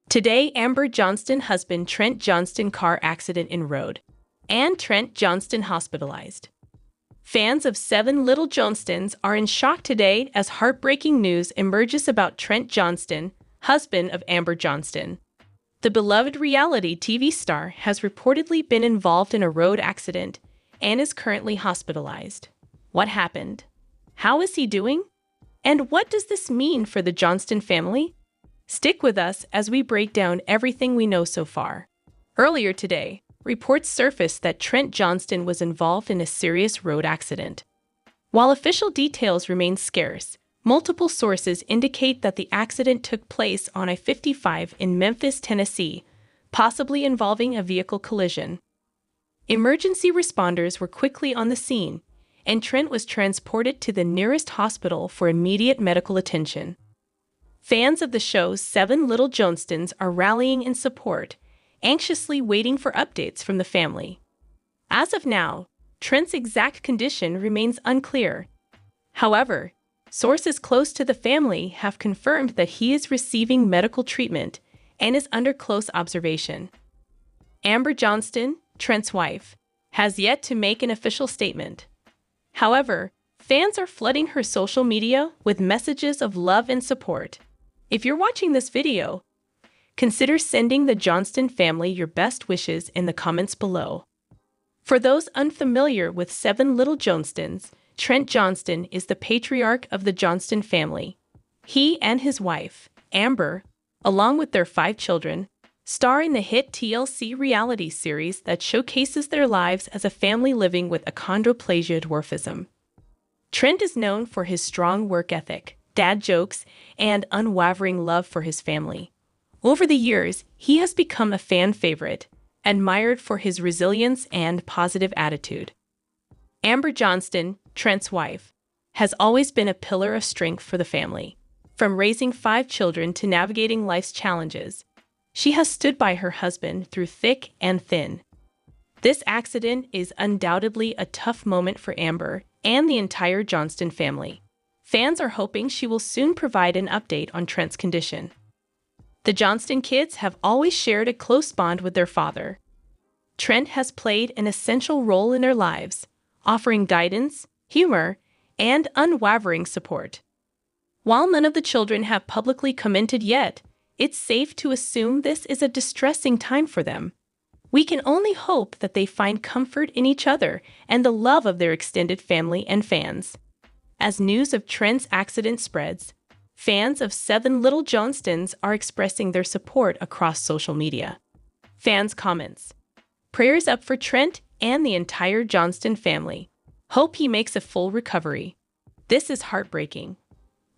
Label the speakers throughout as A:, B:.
A: Today, Amber Johnston husband Trent Johnston car accident in road, and Trent Johnston hospitalized. Fans of Seven Little Johnstons are in shock today as heartbreaking news emerges about Trent Johnston, husband of Amber Johnston. The beloved reality TV star has reportedly been involved in a road accident and is currently hospitalized. What happened? How is he doing? And what does this mean for the Johnston family? Stick with us as we break down everything we know so far. Earlier today, reports surfaced that Trent Johnston was involved in a serious road accident. While official details remain scarce, multiple sources indicate that the accident took place on I-55 in Memphis, Tennessee, possibly involving a vehicle collision. Emergency responders were quickly on the scene, and Trent was transported to the nearest hospital for immediate medical attention. Fans of the show Seven Little Johnstons are rallying in support, anxiously waiting for updates from the family. As of now, Trent's exact condition remains unclear. However, sources close to the family have confirmed that he is receiving medical treatment and is under close observation. Amber Johnston, Trent's wife, has yet to make an official statement. However, fans are flooding her social media with messages of love and support. If you're watching this video, consider sending the Johnston family your best wishes in the comments below. For those unfamiliar with Seven Little Johnstons, Trent Johnston is the patriarch of the Johnston family. He and his wife, Amber, along with their 5 children, star in the hit TLC reality series that showcases their lives as a family living with achondroplasia dwarfism. Trent is known for his strong work ethic, dad jokes, and unwavering love for his family. Over the years, he has become a fan favorite, admired for his resilience and positive attitude. Amber Johnston, Trent's wife, has always been a pillar of strength for the family. From raising 5 children to navigating life's challenges, she has stood by her husband through thick and thin. This accident is undoubtedly a tough moment for Amber and the entire Johnston family. Fans are hoping she will soon provide an update on Trent's condition. The Johnston kids have always shared a close bond with their father. Trent has played an essential role in their lives, offering guidance, humor, and unwavering support. While none of the children have publicly commented yet, it's safe to assume this is a distressing time for them. We can only hope that they find comfort in each other and the love of their extended family and fans. As news of Trent's accident spreads, fans of Seven Little Johnstons are expressing their support across social media. Fans' comments: prayers up for Trent and the entire Johnston family. Hope he makes a full recovery. This is heartbreaking.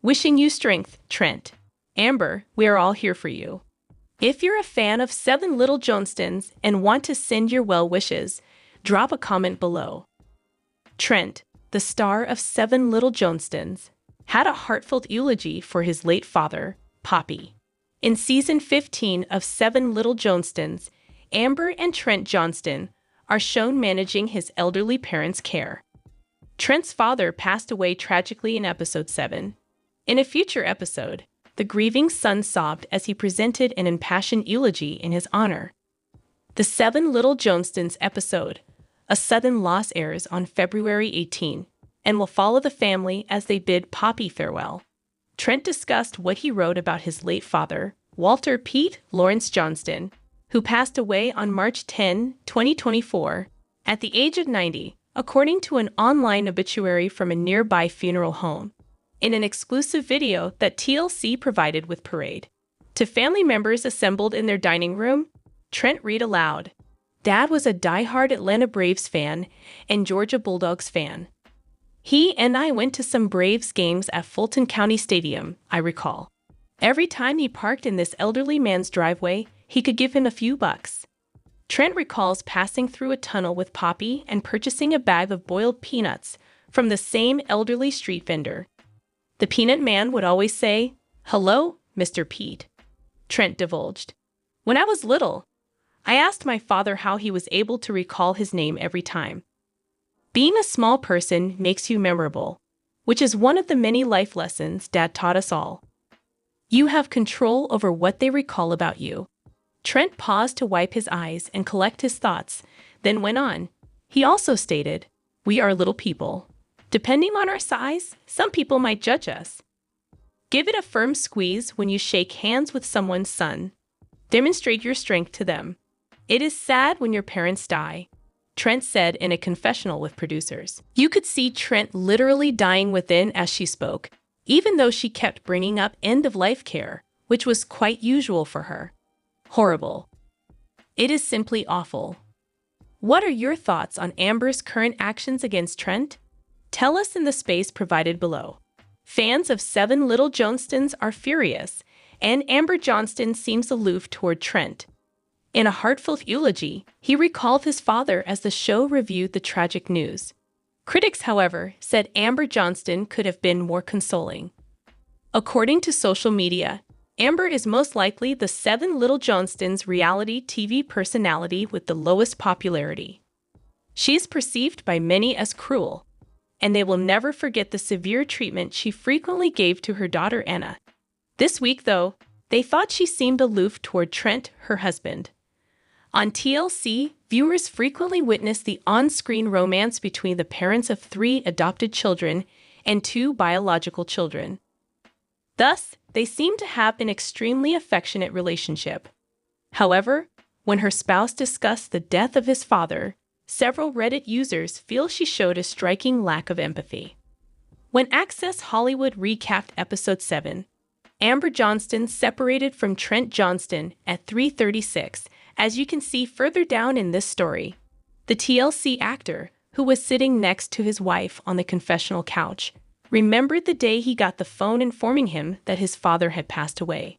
A: Wishing you strength, Trent. Amber, we are all here for you. If you're a fan of Seven Little Johnstons and want to send your well wishes, drop a comment below. Trent, the star of Seven Little Johnstons, had a heartfelt eulogy for his late father, Poppy. In season 15 of Seven Little Johnstons, Amber and Trent Johnston are shown managing his elderly parents' care. Trent's father passed away tragically in episode 7. In a future episode, the grieving son sobbed as he presented an impassioned eulogy in his honor. The Seven Little Johnstons episode, A Sudden Loss, airs on February 18 and will follow the family as they bid Poppy farewell. Trent discussed what he wrote about his late father, Walter Pete Lawrence Johnston, who passed away on March 10, 2024, at the age of 90, according to an online obituary from a nearby funeral home. In an exclusive video that TLC provided with Parade to family members assembled in their dining room, Trent read aloud, "Dad was a diehard Atlanta Braves fan and Georgia Bulldogs fan. He and I went to some Braves games at Fulton County Stadium, I recall. Every time he parked in this elderly man's driveway, he could give him a few bucks." Trent recalls passing through a tunnel with Poppy and purchasing a bag of boiled peanuts from the same elderly street vendor. The peanut man would always say, "Hello, Mr. Pete," Trent divulged. "When I was little, I asked my father how he was able to recall his name every time. Being a small person makes you memorable, which is one of the many life lessons Dad taught us all." You have control over what they recall about you. Trent paused to wipe his eyes and collect his thoughts, then went on. He also stated, "We are little people. Depending on our size, some people might judge us. Give it a firm squeeze when you shake hands with someone's son. Demonstrate your strength to them. It is sad when your parents die," Trent said in a confessional with producers. You could see Trent literally dying within as she spoke, even though she kept bringing up end-of-life care, which was quite usual for her. Horrible. It is simply awful. What are your thoughts on Amber's current actions against Trent? Tell us in the space provided below. Fans of Seven Little Johnstons are furious, and Amber Johnston seems aloof toward Trent. In a heartfelt eulogy, he recalled his father as the show reviewed the tragic news. Critics, however, said Amber Johnston could have been more consoling. According to social media, Amber is most likely the Seven Little Johnstons reality TV personality with the lowest popularity. She is perceived by many as cruel, and they will never forget the severe treatment she frequently gave to her daughter Anna. This week, though, they thought she seemed aloof toward Trent, her husband. On TLC, viewers frequently witnessed the on-screen romance between the parents of 3 adopted children and 2 biological children. Thus, they seem to have an extremely affectionate relationship. However, when her spouse discussed the death of his father, several Reddit users feel she showed a striking lack of empathy. When Access Hollywood recapped Episode 7, Amber Johnston separated from Trent Johnston at 3:36, as you can see further down in this story. The TLC actor, who was sitting next to his wife on the confessional couch, remembered the day he got the phone informing him that his father had passed away.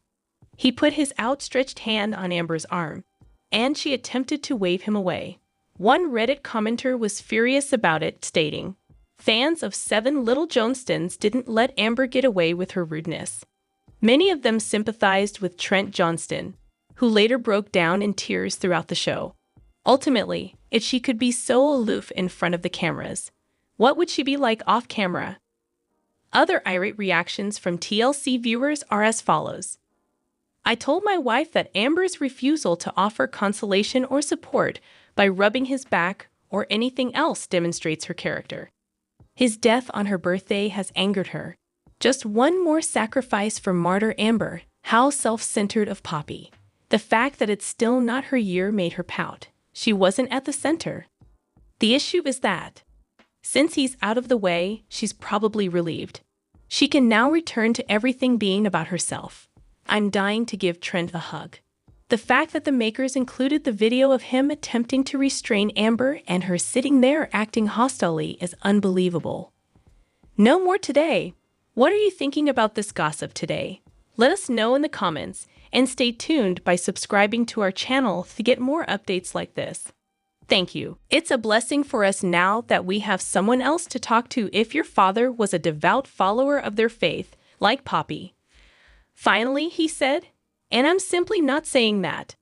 A: He put his outstretched hand on Amber's arm, and she attempted to wave him away. One Reddit commenter was furious about it, stating, "Fans of Seven Little Johnstons didn't let Amber get away with her rudeness." Many of them sympathized with Trent Johnston, who later broke down in tears throughout the show. Ultimately, if she could be so aloof in front of the cameras, what would she be like off camera? Other irate reactions from TLC viewers are as follows. "I told my wife that Amber's refusal to offer consolation or support by rubbing his back or anything else demonstrates her character. His death on her birthday has angered her. Just one more sacrifice for martyr Amber. How self-centered of Poppy. The fact that it's still not her year made her pout. She wasn't at the center. The issue is that, since he's out of the way, she's probably relieved. She can now return to everything being about herself. I'm dying to give Trent a hug." The fact that the makers included the video of him attempting to restrain Amber and her sitting there acting hostilely is unbelievable. No more today. What are you thinking about this gossip today? Let us know in the comments, and stay tuned by subscribing to our channel to get more updates like this. Thank you. It's a blessing for us now that we have someone else to talk to if your father was a devout follower of their faith, like Poppy. Finally, he said, and I'm simply not saying that.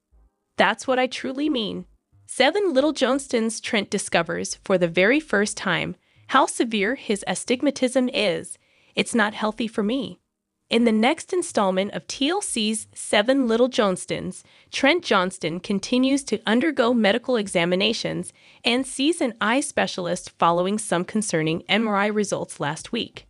A: That's what I truly mean. Seven Little Johnstons. Trent discovers for the very first time how severe his astigmatism is. It's not healthy for me. In the next installment of TLC's Seven Little Johnstons, Trent Johnston continues to undergo medical examinations and sees an eye specialist following some concerning MRI results last week.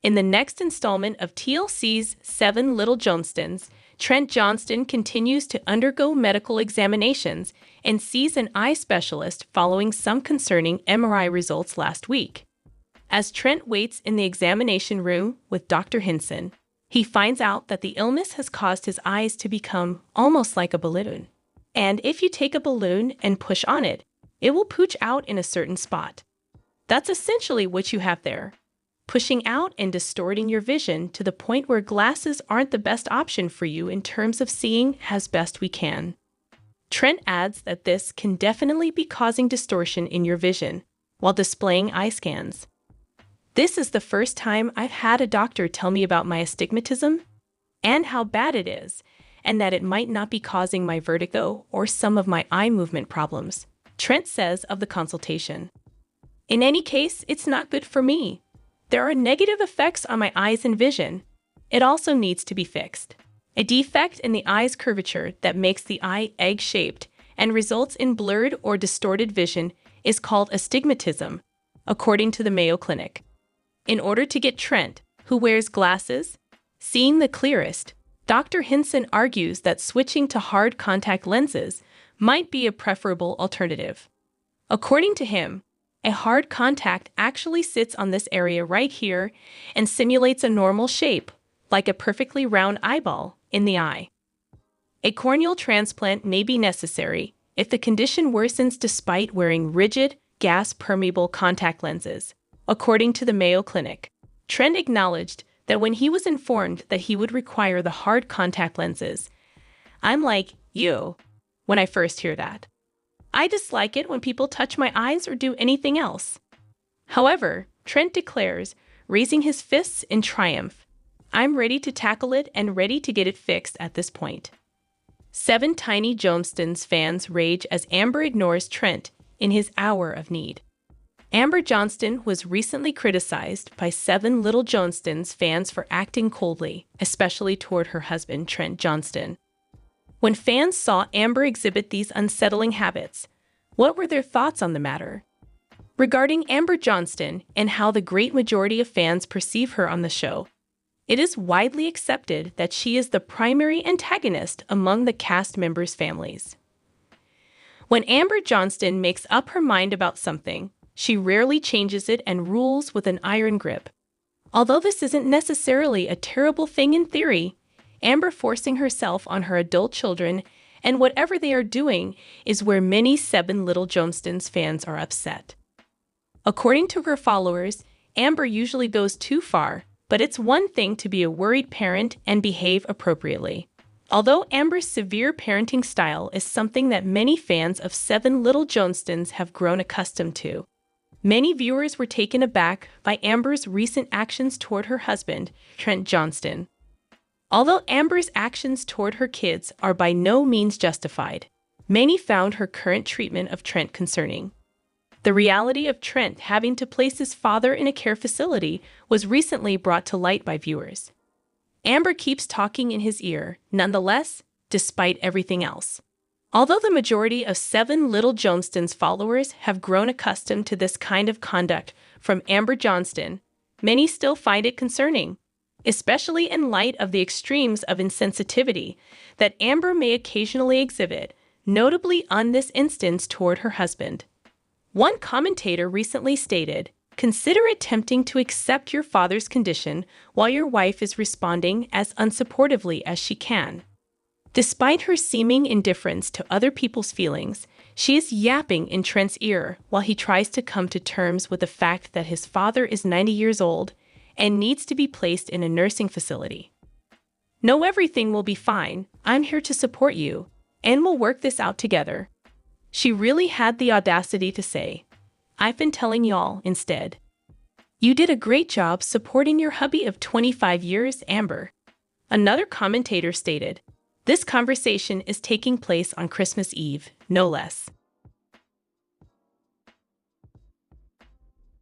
A: In the next installment of TLC's Seven Little Johnstons, Trent Johnston continues to undergo medical examinations and sees an eye specialist following some concerning MRI results last week. As Trent waits in the examination room with Dr. Hinson, he finds out that the illness has caused his eyes to become almost like a balloon. And if you take a balloon and push on it, it will pooch out in a certain spot. That's essentially what you have there. Pushing out and distorting your vision to the point where glasses aren't the best option for you in terms of seeing as best we can. Trent adds that this can definitely be causing distortion in your vision while displaying eye scans. This is the first time I've had a doctor tell me about my astigmatism and how bad it is, and that it might not be causing my vertigo or some of my eye movement problems, Trent says of the consultation. In any case, it's not good for me. There are negative effects on my eyes and vision. it also needs to be fixed. A defect in the eye's curvature that makes the eye egg-shaped and results in blurred or distorted vision is called astigmatism, according to the Mayo Clinic. In order to get Trent, who wears glasses, seeing the clearest, Dr. Hinson argues that switching to hard contact lenses might be a preferable alternative. According to him, a hard contact actually sits on this area right here and simulates a normal shape, like a perfectly round eyeball, in the eye. A corneal transplant may be necessary if the condition worsens despite wearing rigid, gas-permeable contact lenses, according to the Mayo Clinic. Trent acknowledged that when he was informed that he would require the hard contact lenses, "I'm like you when I first hear that. I dislike it when people touch my eyes or do anything else." However, Trent declares, raising his fists in triumph, "I'm ready to tackle it and ready to get it fixed at this point." 7 tiny Johnstons fans rage as Amber ignores Trent in his hour of need. Amber Johnston was recently criticized by 7 little Johnstons fans for acting coldly, especially toward her husband, Trent Johnston. When fans saw Amber exhibit these unsettling habits, what were their thoughts on the matter? Regarding Amber Johnston and how the great majority of fans perceive her on the show, it is widely accepted that she is the primary antagonist among the cast members' families. When Amber Johnston makes up her mind about something, she rarely changes it and rules with an iron grip. Although this isn't necessarily a terrible thing in theory, Amber forcing herself on her adult children and whatever they are doing is where many 7 little Johnstons fans are upset. According to her followers, Amber usually goes too far, but it's one thing to be a worried parent and behave appropriately. Although Amber's severe parenting style is something that many fans of 7 little Johnstons have grown accustomed to, many viewers were taken aback by Amber's recent actions toward her husband, Trent Johnston. Although Amber's actions toward her kids are by no means justified, many found her current treatment of Trent concerning. The reality of Trent having to place his father in a care facility was recently brought to light by viewers. Amber keeps talking in his ear, nonetheless, despite everything else. Although the majority of 7 little Johnstons followers have grown accustomed to this kind of conduct from Amber Johnston, many still find it concerning, especially in light of the extremes of insensitivity that Amber may occasionally exhibit, notably on this instance toward her husband. One commentator recently stated, "Consider attempting to accept your father's condition while your wife is responding as unsupportively as she can." Despite her seeming indifference to other people's feelings, she is yapping in Trent's ear while he tries to come to terms with the fact that his father is 90 years old and needs to be placed in a nursing facility. "Know everything will be fine. I'm here to support you, and we'll work this out together." She really had the audacity to say, "I've been telling y'all instead." "You did a great job supporting your hubby of 25 years, Amber." Another commentator stated, "This conversation is taking place on Christmas Eve, no less."